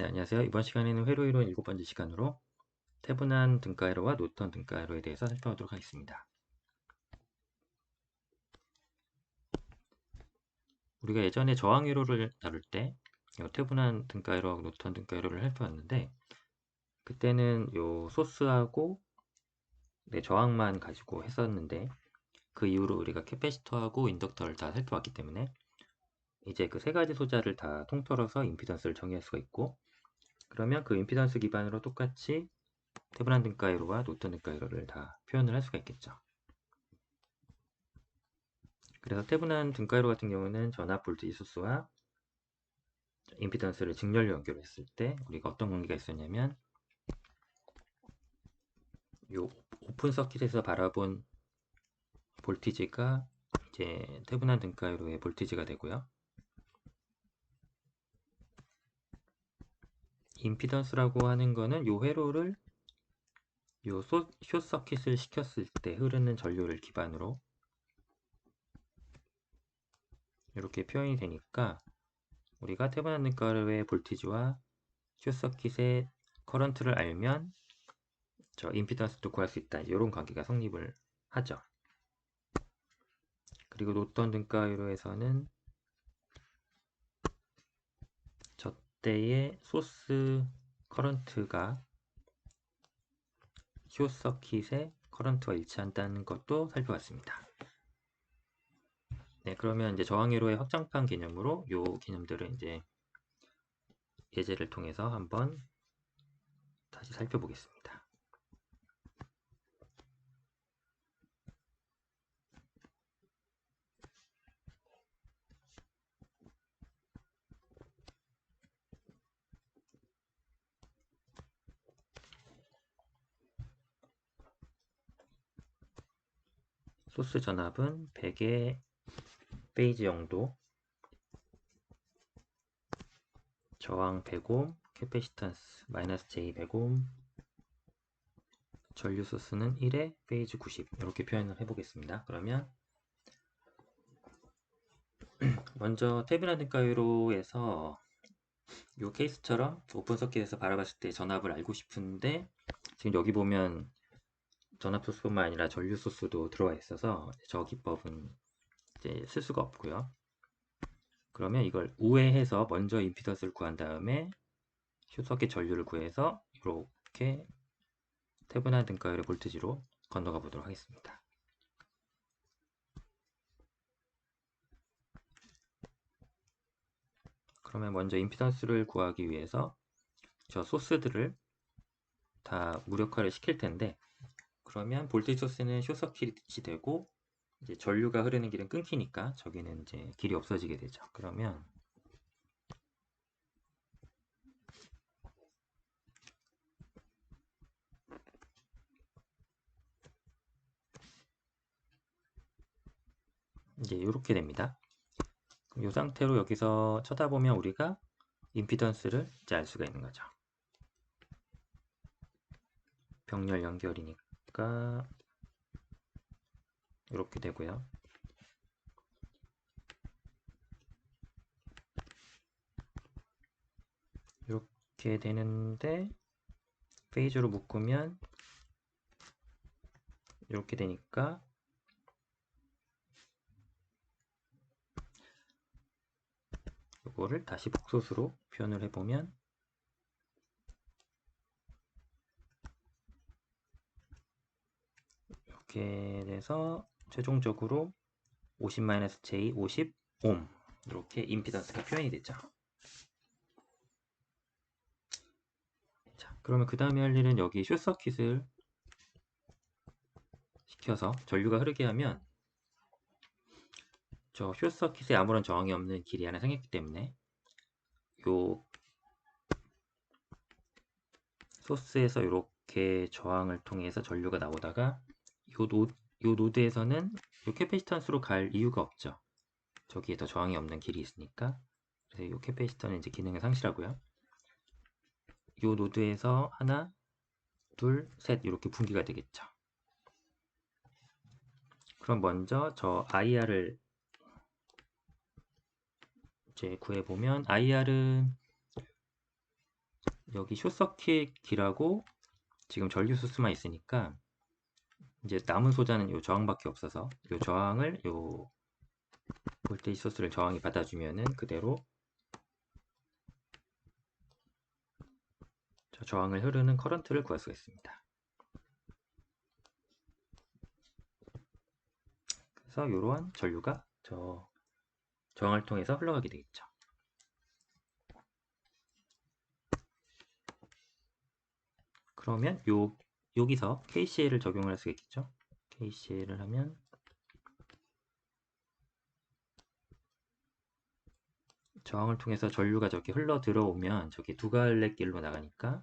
네, 안녕하세요. 이번 시간에는 회로 이론 7번째 시간으로 태분한 등가회로와 노턴 등가회로에 대해서 살펴보도록 하겠습니다. 우리가 예전에 저항회로를 다룰 때 태분한 등가회로와 노턴 등가회로를 살펴봤는데, 그때는 요 소스하고 저항만 가지고 했었는데, 그 이후로 우리가 캐패시터하고 인덕터를 다 살펴봤기 때문에 이제 그 세 가지 소자를 다 통틀어서 임피던스를 정의할 수가 있고, 그러면 그 임피던스 기반으로 똑같이 태분한 등가회로와 노턴 등가회로를 다 표현을 할 수가 있겠죠. 그래서 태분한 등가회로 같은 경우는 전압 볼티지 소스와 임피던스를 직렬로 연결했을 때 우리가 어떤 관계가 있었냐면, 요 오픈 서킷에서 바라본 볼티지가 이제 태분한 등가회로의 볼티지가 되고요. 임피던스라고 하는 거는 요 회로를 요 숏 서킷을 시켰을 때 흐르는 전류를 기반으로 이렇게 표현이 되니까, 우리가 태분한 등가회로의 볼티지와 숏 서킷의 커런트를 알면 저 임피던스도 구할 수 있다, 이런 관계가 성립을 하죠. 그리고 노턴 등가회로에서는 저때의 소스 커런트가 숏 서킷의 커런트와 일치한다는 것도 살펴봤습니다. 네, 그러면 이제 저항회로의 확장판 개념으로 요 개념들을 이제 예제를 통해서 한번 다시 살펴보겠습니다. 소스 전압은 100의 페이지 영도, 저항 100옴, 캐패시턴스 -J 100옴, 전류 소스는 1의 페이지 90, 이렇게 표현을 해보겠습니다. 그러면 먼저 태분한 등가회로에서 이 케이스처럼 오픈 서킷에서 바라봤을 때 전압을 알고 싶은데, 지금 여기 보면 전압 소스뿐만 아니라 전류 소스도 들어와 있어서 저 기법은 이제 쓸 수가 없고요. 그러면 이걸 우회해서 먼저 임피던스를 구한 다음에 숏 서킷 전류를 구해서 이렇게 태분한 등가율의 볼트지로 건너가 보도록 하겠습니다. 그러면 먼저 임피던스를 구하기 위해서 저 소스들을 다 무력화를 시킬 텐데, 그러면 볼테이지 소스는 숏 서킷이 되고 이제 전류가 흐르는 길은 끊기니까 저기는 이제 길이 없어지게 되죠. 그러면 이제 이렇게 됩니다. 이 상태로 여기서 쳐다보면 우리가 임피던스를 이제 알 수가 있는 거죠. 병렬 연결이니까 이렇게 되고요. 이렇게 되는데 페이지로 묶으면 이렇게 되니까, 이거를 다시 복소수로 표현을 해보면 이렇게 돼서 최종적으로 50-J 50옴, 이렇게 임피던스가 표현이 되죠. 자, 그러면 그 다음에 할 일은 여기 숏서킷을 시켜서 전류가 흐르게 하면 저 숏서킷에 아무런 저항이 없는 길이 하나 생겼기 때문에 요 소스에서 이렇게 저항을 통해서 전류가 나오다가 요 노드에서는 요 캐패시턴스로 갈 이유가 없죠. 저기에 더 저항이 없는 길이 있으니까. 그래서 요 캐패시터는 이제 기능을 상실하고요. 요 노드에서 하나, 둘, 셋 이렇게 분기가 되겠죠. 그럼 먼저 저 IR을 이제 구해보면, IR은 여기 숏서킷 길하고 지금 전류 소스만 있으니까 이제 남은 소자는 요 저항밖에 없어서 요 저항을 요 볼테이지 소스를 저항이 받아주면은 그대로 저 저항을 흐르는 커런트를 구할 수가 있습니다. 그래서 이러한 전류가 저 저항을 통해서 흘러가게 되겠죠. 그러면 여기서 KCL을 적용을 할 수가 있겠죠. KCL을 하면 저항을 통해서 전류가 저렇게 흘러 들어오면 저게 두 갈래 길로 나가니까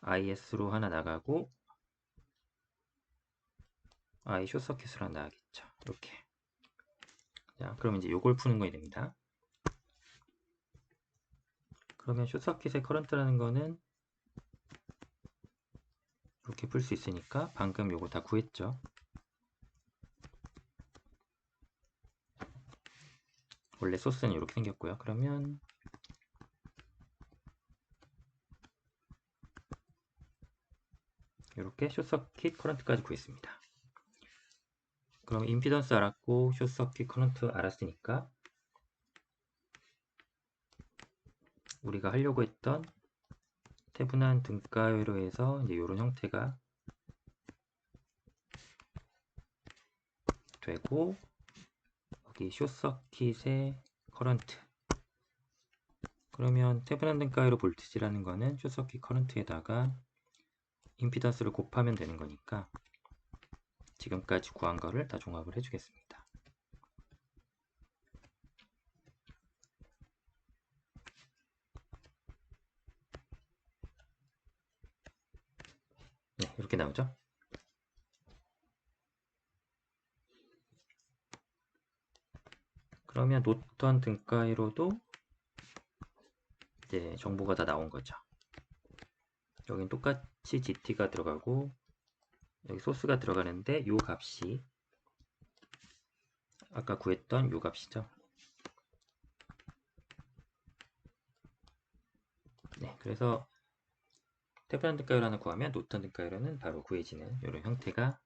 IS로 하나 나가고 I 숏서킷으로 하나 나가겠죠. 이렇게. 자, 그럼 이제 요걸 푸는 거야 됩니다. 그러면 숏서킷의 커런트라는 거는 이렇게 풀 수 있으니까 방금 요거 다 구했죠. 원래 소스는 이렇게 생겼고요. 그러면 이렇게 숏서킷 커런트까지 구했습니다. 그럼 임피던스 알았고 숏서킷 커런트 알았으니까 우리가 하려고 했던 태분한 등가 회로에서 이제 이런 형태가 되고 여기 숏서킷의 커런트 그러면 태분한 등가 회로 볼티지라는 거는 숏서킷 커런트에다가 임피던스를 곱하면 되는 거니까 지금까지 구한 거를 다 종합을 해주겠습니다. 네, 이렇게 나오죠. 그러면 노턴 등가위로도 이제 정보가 다 나온 거죠. 여긴 똑같이 GT가 들어가고 여기 소스가 들어가는데 요 값이 아까 구했던 요 값이죠. 네, 그래서 태블한 등가율하나 구하면 노턴 등가율은 바로 구해지는 이런 형태가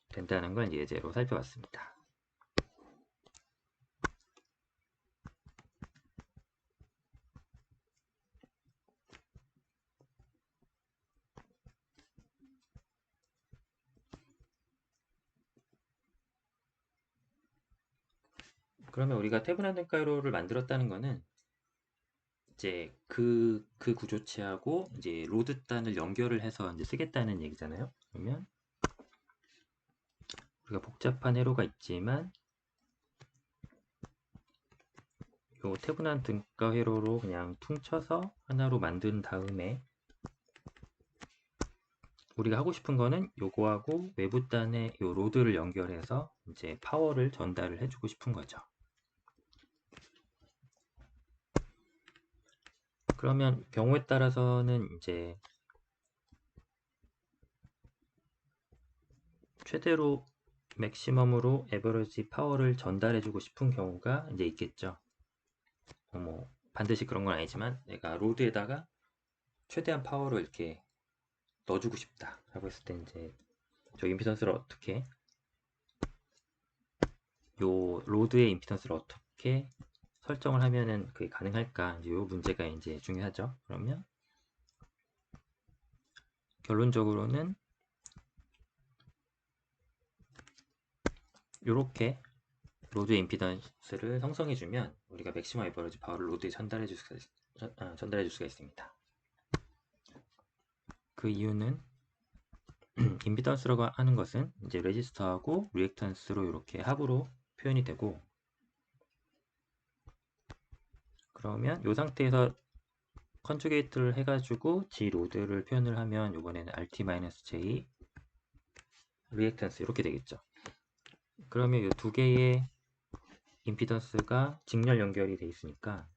된다는 걸 예제로 살펴봤습니다. 그러면 우리가 태블한 등가율을 만들었다는 거는 이제 그 구조체하고 이제 로드단을 연결을 해서 이제 쓰겠다는 얘기잖아요. 그러면 우리가 복잡한 회로가 있지만 요 태분한 등가 회로로 그냥 퉁쳐서 하나로 만든 다음에 우리가 하고 싶은 거는 요거하고 외부단의 요 로드를 연결해서 이제 파워를 전달을 해주고 싶은 거죠. 그러면 경우에 따라서는 이제 최대로 맥시멈으로 에버리지 파워를 전달해주고 싶은 경우가 이제 있겠죠. 뭐 반드시 그런 건 아니지만 내가 로드에다가 최대한 파워를 이렇게 넣어주고 싶다 라고 했을 때 이제 저 임피던스를 어떻게 요 로드의 임피던스를 어떻게 설정을 하면은 그게 가능할까 이제 요 문제가 이제 중요하죠. 그러면 결론적으로는 이렇게 로드의 임피던스를 형성해주면 우리가 맥시멈 에버리지 파워를 로드에 전달해줄 수가 있습니다. 그 이유는 임피던스라고 하는 것은 이제 레지스터하고 리액턴스로 이렇게 합으로 표현이 되고 그러면 이 상태에서 컨주게이트를 해가지고 G 로드를 표현을 하면 이번에는 RT-J 리액턴스 이렇게 되겠죠. 그러면 이 두 개의 임피던스가 직렬 연결이 돼 있으니까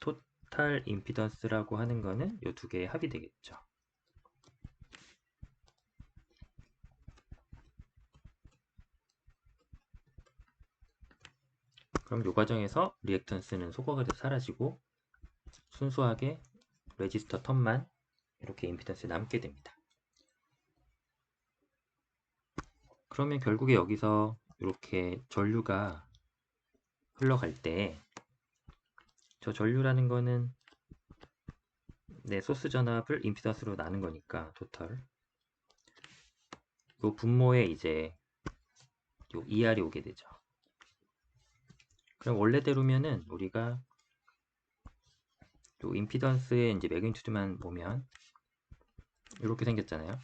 토탈 임피던스라고 하는 거는 이 두 개의 합이 되겠죠. 그럼 이 과정에서 리액턴스는 소거가 돼서 사라지고 순수하게 레지스터 턴만 이렇게 임피던스에 남게 됩니다. 그러면 결국에 여기서 이렇게 전류가 흘러갈 때 저 전류라는 거는 내 소스 전압을 임피던스로 나눈 거니까 토털 요 분모에 이제 요 ER이 오게 되죠. 그럼 원래대로면은 우리가 요 임피던스의 이제 매그니튜드만 보면 이렇게 생겼잖아요.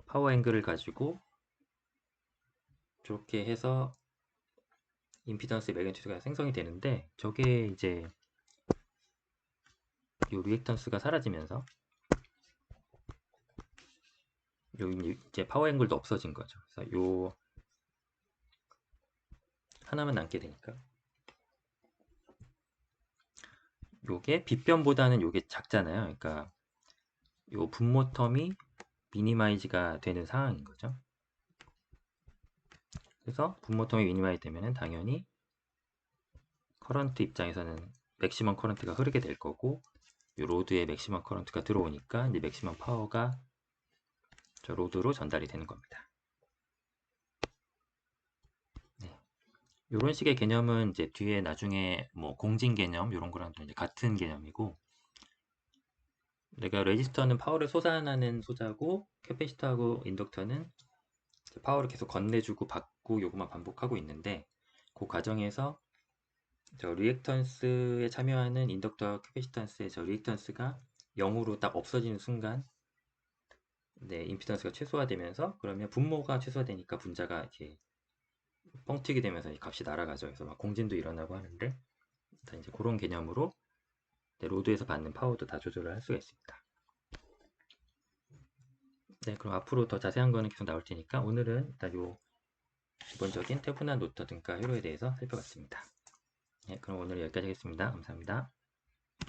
파워 앵글을 가지고 저렇게 해서 임피던스의 매그니튜드가 생성이 되는데 저게 이제 요 리액턴스가 사라지면서 요 이제 파워 앵글도 없어진 거죠. 그래서 요 하나만 남게 되니까 요게 빗변보다는 요게 작잖아요. 그러니까 요 분모 텀이 미니마이즈가 되는 상황인 거죠. 그래서 분모 텀이 미니마이즈 되면은 당연히 커런트 입장에서는 맥시멈 커런트가 흐르게 될 거고 요 로드에 맥시멈 커런트가 들어오니까 이제 맥시멈 파워가 저 로드로 전달이 되는 겁니다. 네. 이런 식의 개념은 이제 뒤에 나중에 뭐 공진 개념 이런 거랑도 이제 같은 개념이고 내가 레지스터는 파워를 솟아나는 소자고 캐패시터하고 인덕터는 파워를 계속 건네주고 받고 요것만 반복하고 있는데 그 과정에서 저 리액턴스에 참여하는 인덕터 캐패시턴스의 저 리액턴스가 0으로 딱 없어지는 순간 네, 임피던스가 최소화되면서 그러면 분모가 최소화되니까 분자가 이렇게 뻥튀기 되면서 이 값이 날아가죠. 그래서 막 공진도 일어나고 하는데 일단 이제 그런 개념으로 로드에서 받는 파워도 다 조절을 할 수가 있습니다. 네, 그럼 앞으로 더 자세한 거는 계속 나올 테니까 오늘은 일단 요 기본적인 태분화 노터 등가 회로에 대해서 살펴봤습니다. 네, 그럼 오늘 여기까지 하겠습니다. 감사합니다.